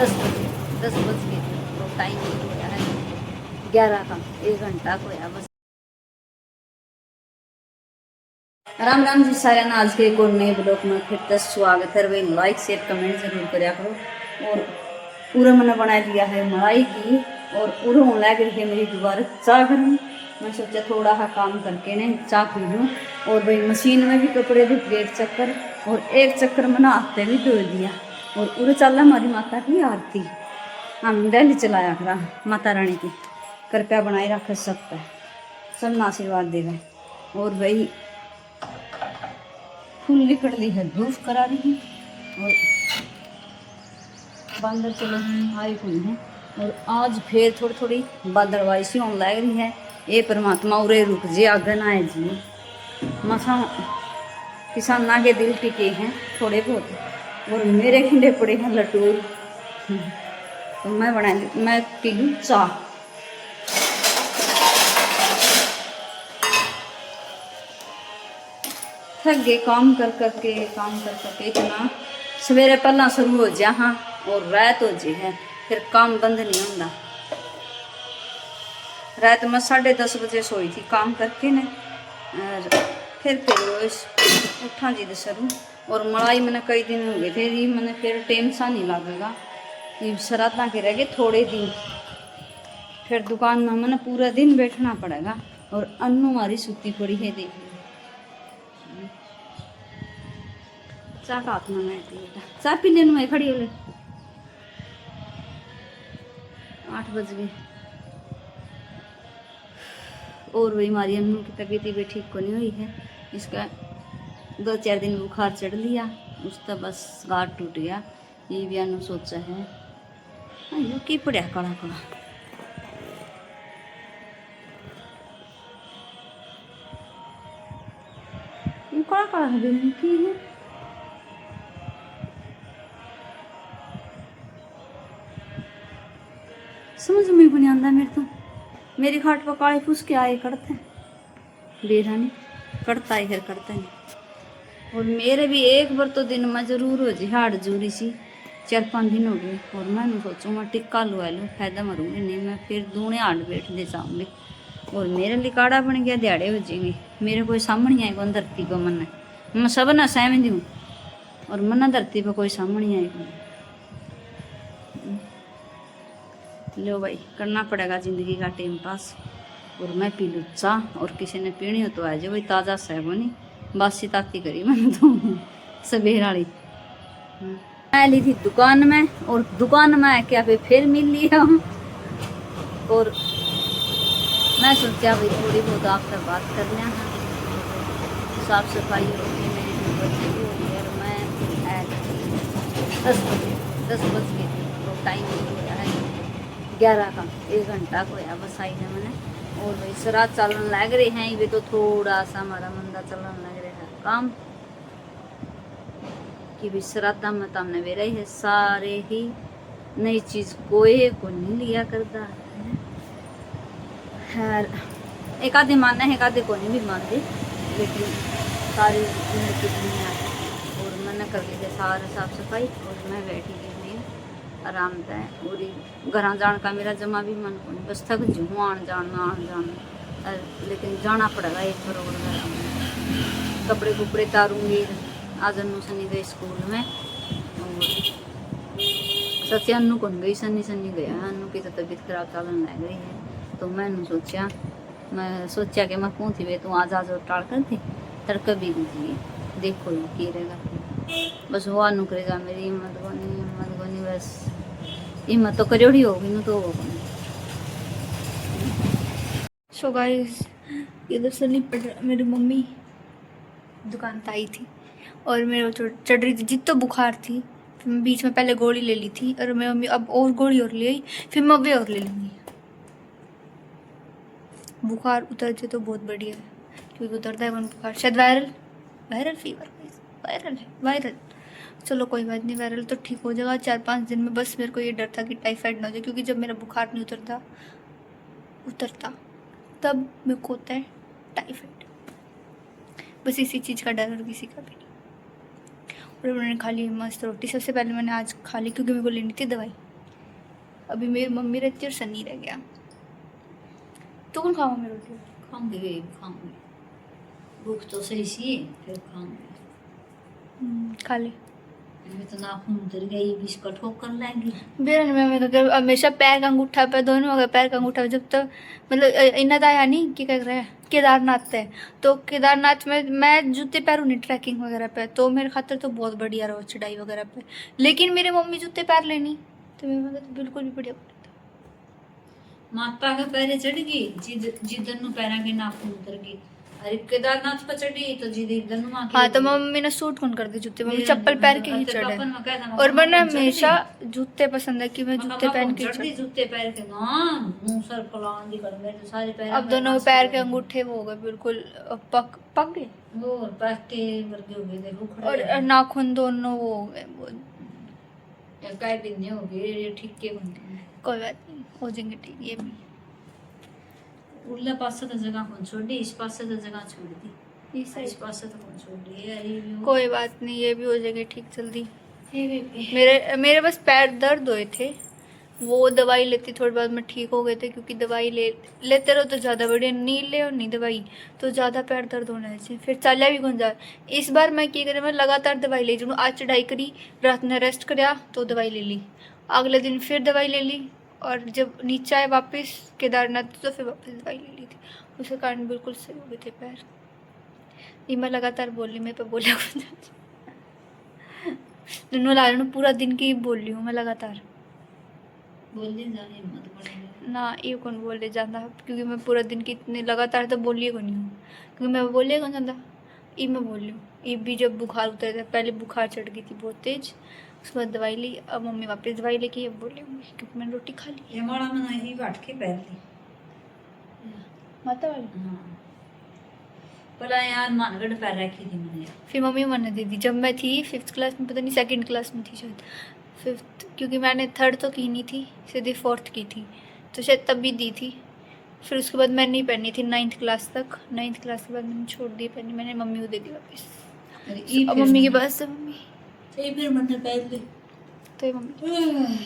10 बज गए थे तो टाइम होया है 11 का, 1 घंटा होया बस। राम राम जी सारे ना, आज के एक और नए ब्लॉग में फिर से स्वागत है। भाई लाइक शेयर कमेंट जरूर करा करो। और पूरा मैंने बना दिया है मलाई की, और पूरा होने लग रही है मेरी दोबारा चाह गर्म। मैं सोचा थोड़ा सा काम करके ने चाह पी लूँ। और भाई मशीन में भी कपड़े धुप गए 1 चक्कर, और 1 चक्कर मैंने हाथे भी धो दिया। और पूरा चल हमारी माता की आरती हम डेली चलाया करा। माता रानी की कृपया बनाए रखे सब पे, सब ना आशीर्वाद देगा। और भाई फूल निकल रही है, धूप करा रही है, और बंदर चलो आई हुई है। और आज फिर थोड़ी थोड़ी बादलवाई सी होने लग रही है। ये परमात्मा उरे रुक जे आगे ना है जी। मसा किसाना के दिल टिके हैं थोड़े बहुत, और मेरे खिंडे पड़े हैं लटूर। तो मैं पी लूँ चाह। थक गए काम कर करके इतना। सवेरे पहला शुरू हो जा हाँ, और रात हो जी है, फिर काम बंद नहीं होता। रात में 10:30 बजे सोई थी काम करके ने, और फिर उठा जी शुरू। और मलाई मैंने कई दिन हो गए थे जी, मैंने फिर टाइम सा नहीं लगेगा। ये शराधा के रह गए थोड़े दिन, फिर दुकान में मैंने पूरा दिन बैठना पड़ेगा। और अन्नू हमारी सूती पड़ी है, देखिए चाह का हाथ में मैं बेटा चाह पी लेने में खड़ी हो ले। 8 बज गए। और वही हमारी अन्नू की तबीयत भी ठीक को नहीं हुई है। इसका 2-4 दिन बुखार चढ़ लिया, उसका बस गाँठ टूट गया। ये भी अन्नू सोचा है यो की पड़ा कड़ा कड़ा। ये कड़ा कड़ा है की है। समझ में भी नहीं आता मेरे तो। मेरी खाट पर काले फूस के आए करते बेरा नहीं करता है, फिर करता नहीं। और मेरे भी एक बार तो दिन में जरूर हो जी हाड़ जूरी सी। 4-5 दिन हो गए, और मैं सोचूँ मैं टिक्का लुआ लूँ, फायदा मरूँगी नहीं। मैं फिर दूने हाड़ बैठ दे जाऊँगी, और मेरे लिए काढ़ा बन गया, दिहाड़े हो जाएंगे। मेरे कोई सामने आएगा धरती को मन, मैं सब ना सहमति हूँ, और मना धरती पर कोई सामने आएगा। लो भाई करना पड़ेगा ज़िंदगी का टाइम पास। और मैं पी लूँ चाह, और किसी ने पीनी हो तो आ जाए। भाई ताज़ा सहबो नहीं, बासी ताती करी मैंने तो सवेर वाली। मैं ली थी दुकान में, और दुकान में क्या फिर मिल लिया। और मैं सोचा भाई थोड़ी बहुत आपसे बात कर लें। साफ सफाई होगी मेरी, बच्चे भी होगी। और मैं 10 बज गए थे तो टाइम होया है 11 का, 1 घंटा होया बस आई है मैंने। और भाई शराब चलन लग रहे हैं, ये तो थोड़ा सा हमारा मंदा चलन लग रहा है काम कि भी श्राद्धा में तो हमने वेरा ही है सारे ही नई चीज़ कोई को नहीं लिया करता है। एक आधे मानना है, एक आधे को नहीं भी मानते, लेकिन सारी लड़की दुनिया है। और मैंने कर ली है सारा साफ सफाई, और मैं बैठी हुई हूँ आराम से। और घर जान का मेरा जमा भी मन को नहीं, बस थक जूँ आन जान। लेकिन जाना पड़ेगा एक प्रोग्राम में। कपड़े कुपड़े तारूंगी। आज अन्नू सनी गए स्कूल में, और सच्चे अन्नू कौन गई, सनी गया। अन्नू की तो तबीयत खराब चलन लग रही है। तो मैं सोचा कि मैं पूछी वे तू आज टाल कर थी तड़का भी दीजिए, देखो ये रहेगा। बस वो अनु करेगा, मेरी हिम्मत बनी बस हिम्मत तो करोड़ी होगी न तो होगा। सो गाइस इधर से नहीं पड़ रहा। मेरी मम्मी दुकान पे आई थी, और मेरे को चढ़ रही थी जितना बुखार थी। फिर मैं बीच में पहले गोली ले ली थी, और मैं मम्मी अब और गोली और ले आई, फिर मैं अभी और ले लूँगी। बुखार उतर जाए तो बहुत बढ़िया है, क्योंकि उतरता है वन बुखार शायद वायरल फीवर वायरल है वायरल। चलो कोई बात नहीं, वायरल तो ठीक हो जाएगा 4-5 दिन में। बस मेरे को ये डर था कि टाइफाइड ना हो जाए, क्योंकि जब मेरा बुखार नहीं उतरता तब मेरे को होता है टाइफाइड। बस इसी चीज़ का डर, और किसी का भी नहीं। और मैंने खा ली मस्त रोटी। सबसे पहले मैंने आज खा ली, क्योंकि मेरे को लेनी थी दवाई। अभी मेरी मम्मी रहती है और सनी रह गया। तो कौन खाओ मेरी रोटी? खाऊंगी वे खाऊंगी, भूख तो सही सी फिर खाऊंगी। खा ले। मैं तो नाखून उतर गई, बिस्कुट ठोकर लेंगी। बेरन में तो हमेशा पैर का अंगूठा पे, दोनों अगर पैर का अंगूठा पे, जब तक मतलब इन्ना तो आया नहीं कि कह रहा है केदारनाथ है, तो केदारनाथ में मैं जूते पहनूँ नहीं ट्रैकिंग वगैरह पे, तो मेरे खातर तो बहुत बढ़िया रहो चढ़ाई वगैरह पे। लेकिन मेरे मम्मी जूते पहन लेनी तो मेरे मतलब तो बिल्कुल भी बढ़िया पड़ता। माता के पैरे चढ़ गई, जिधर नु पैरा के नाखून उतर गई। अरे केदारनाथ पर चढ़ी तो जिधर इधर नु मां हाँ तो मम्मी ने सूट कौन कर दी जूते, मम्मी चप्पल पहन के ही चढ़े। और मैंने हमेशा जूते पसंद है कि मैं जूते पहन के चढ़ दी, जूते पैर के ना मुंह सर फलान दी कर मेरे सारे पैर। अब दोनों पैर के अंगूठे वो हो गए बिल्कुल पक गए, और पत्ते वर्गे हो गए, देखो खड़े और नाखून दोनों वो हो गए वो। या काय भी नहीं हो गए, ये ठीक के बनते हैं। कोई बात नहीं, हो जाएंगे ठीक ये भी। उरले पासे तो जगह कौन छोड़ दी, इस पासे तो जगह छोड़ दी, इस इस पासे तो कौन छोड़ दी यार, ये भी हो। कोई बात नहीं, ये भी हो जाएंगे ठीक जल्दी। मेरे मेरे बस पैर दर्द हुए थे, वो दवाई लेती थोड़ी बाद में ठीक हो गए थे, क्योंकि दवाई लेते रहो तो ज़्यादा बढ़िया, नहीं ले और नहीं दवाई तो ज़्यादा पैर दर्द होना चाहिए, फिर चलिया भी कौन जाए। इस बार मैं क्या करें, मैं लगातार दवाई ले जाऊँ। आज चढ़ाई करी, रात में रेस्ट कराया तो दवाई ले ली, अगले दिन फिर दवाई ले ली, और जब नीचे आए वापस केदारनाथ तो फिर वापस दवाई ले ली थी। उसके कारण बिल्कुल सही हो गए थे पैर। ये मैं लगातार बोल रही, मैं पे बोलिया दोनों ला रही, पूरा दिन की बोल रही हूँ मैं लगातार। बोल दी जाने हिम्मत पड़ेगी ना ये कौन बोले जाता, क्योंकि मैं पूरा दिन की इतने लगातार तो बोलिए कौन हूँ, क्योंकि मैं बोलिए कौन जाता। ये मैं बोल रही हूँ, ये भी जब बुखार उतर था, पहले बुखार चढ़ गई थी बहुत तेज, उसके बाद दवाई ली, अब मम्मी वापस दवाई लेके अब बोले होंगी क्योंकि मैंने रोटी खा ली। ये माड़ा में नहीं बैठ के पैर ली माता वाली। हाँ पहला यार मानगढ़ पैर रखी थी मैंने यार। फिर मम्मी मैंने दे दी जब मैं थी 5th क्लास में, पता नहीं 2nd क्लास में थी शायद, 5th, क्योंकि मैंने 3rd तो की नहीं थी, सीधे 4th की थी, तो शायद तब भी दी थी। फिर उसके बाद मैंने नहीं पहनी थी 9th क्लास तक, 9th क्लास के बाद मैंने छोड़ दी पहनी, मैंने मम्मी को दे दी वापस। अब मम्मी के पास है मम्मी, फिर मैंने पैर ली तो ये मम्मी